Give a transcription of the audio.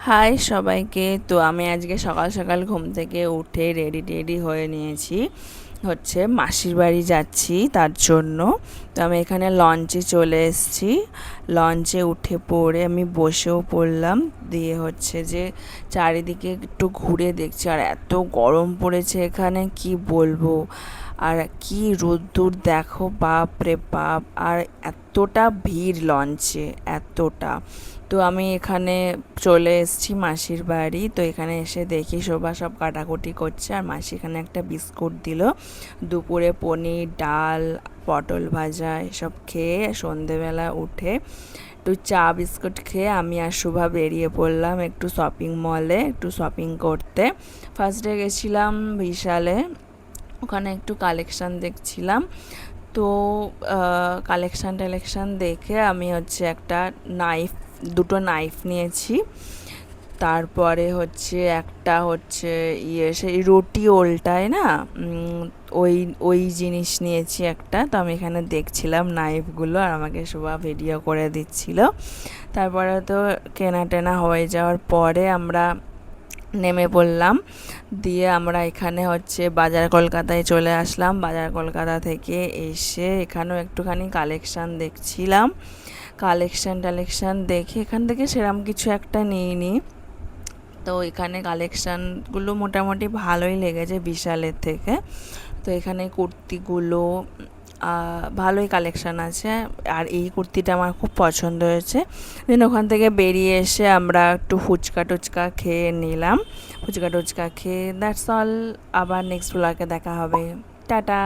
High সবাইকে। তো আমি আজকে সকাল সকাল ঘুম থেকে উঠে রেডি হয়ে নিয়েছি, হচ্ছে মাসির বাড়ি যাচ্ছি তার জন্য। তো আমি এখানে লঞ্চে চলে এসেছি। লঞ্চে উঠে পড়ে আমি বসেও পড়লাম, দিয়ে হচ্ছে যে চারিদিকে একটু ঘুরে দেখছি। আর এত গরম পড়েছে এখানে, কি বলবো। আর কি রোদ্দুর দেখো, বাপ রে বাপ। আর এতটা ভিড় লঞ্চে, এতটা। তো আমি এখানে চলে এসেছি মাসির বাড়ি। তো এখানে এসে দেখি শোভা সব কাটাকুটি করছে, আর মাসি এখানে একটা বিস্কুট দিল। দুপুরে পনির, ডাল, পটল ভাজা এসব খেয়ে সন্ধেবেলা উঠে একটু চা বিস্কুট খেয়ে আমি আর শোভা বেরিয়ে পড়লাম একটু শপিং মলে, একটু শপিং করতে। ফার্স্টে গেছিলাম বিশালে, ওখানে একটু কালেকশান দেখছিলাম। তো কালেকশান দেখে আমি হচ্ছে একটা দুটো নাইফ নিয়েছি। তারপরে হচ্ছে একটা হচ্ছে সেই রুটি ওল্টায় না, ওই ওই জিনিস নিয়েছি একটা। তো আমি এখানে দেখছিলাম নাইফগুলো, আর আমাকে শোভা ভিডিও করে দিচ্ছিল। তারপরে তো কেনা টেনা হয়ে যাওয়ার পরে আমরা নেমে পড়লাম। দিয়ে আমরা এখানে হচ্ছে বাজার কলকাতায় চলে আসলাম। বাজার কলকাতা থেকে এসে এখানেও একটুখানি কালেকশান দেখছিলাম। কালেকশান দেখে এখান থেকে সেরকম কিছু একটা নিইনি। তো এখানে কালেকশানগুলো মোটামুটি ভালোই লেগেছে বিশালের থেকে। তো এখানে কুর্তিগুলো ভালোই কালেকশান আছে, আর এই কুর্তিটা আমার খুব পছন্দ হয়েছে। দেন ওখান থেকে বেরিয়ে এসে আমরা একটু ফুচকা টুচকা খেয়ে নিলাম। ফুচকা টুচকা খেয়ে দ্যাটস অল। আবার নেক্সট ব্লগে দেখা হবে। টাটা।